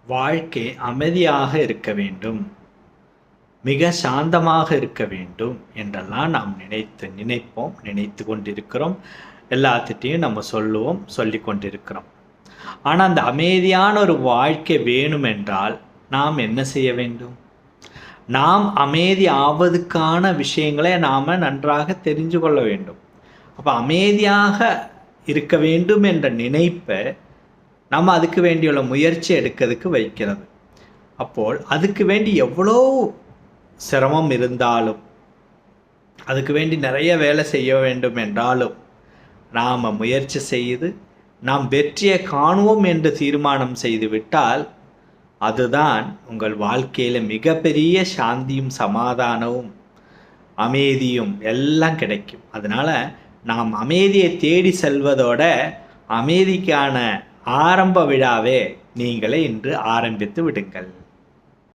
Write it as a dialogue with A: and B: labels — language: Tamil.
A: வாழ்க்கை அமைதியாக இருக்க வேண்டும், மிக சாந்தமாக இருக்க வேண்டும் என்றெல்லாம் நாம் நினைத்து கொண்டிருக்கிறோம். எல்லாத்திட்டையும் நம்ம சொல்லுவோம், சொல்லி கொண்டிருக்கிறோம். ஆனால் அந்த அமைதியான ஒரு வாழ்க்கை வேணுமென்றால் நாம் என்ன செய்ய வேண்டும்? நாம் அமைதி ஆவதுக்கான விஷயங்களை நாம் நன்றாக தெரிஞ்சு கொள்ள வேண்டும். அப்போ அமைதியாக இருக்க வேண்டும் என்ற நினைப்பை நம்ம அதுக்கு வேண்டியுள்ள முயற்சி எடுக்கிறதுக்கு வைக்கிறது. அப்போது அதுக்கு வேண்டி எவ்வளோ சிரமம் இருந்தாலும், அதுக்கு வேண்டி நிறைய வேலை செய்ய வேண்டும் என்றாலும், நாம் முயற்சி செய்து நாம் வெற்றியை காணுவோம் என்று தீர்மானம் செய்து விட்டால் அதுதான் உங்கள் வாழ்க்கையில் மிகப்பெரிய சாந்தியும் சமாதானமும் அமைதியும் எல்லாம் கிடைக்கும். அதனால் நாம் அமைதியை தேடி செல்வதோட அமைதிக்கான ஆரம்ப விழாவே நீங்களே இன்று ஆரம்பித்து விடுங்கள்.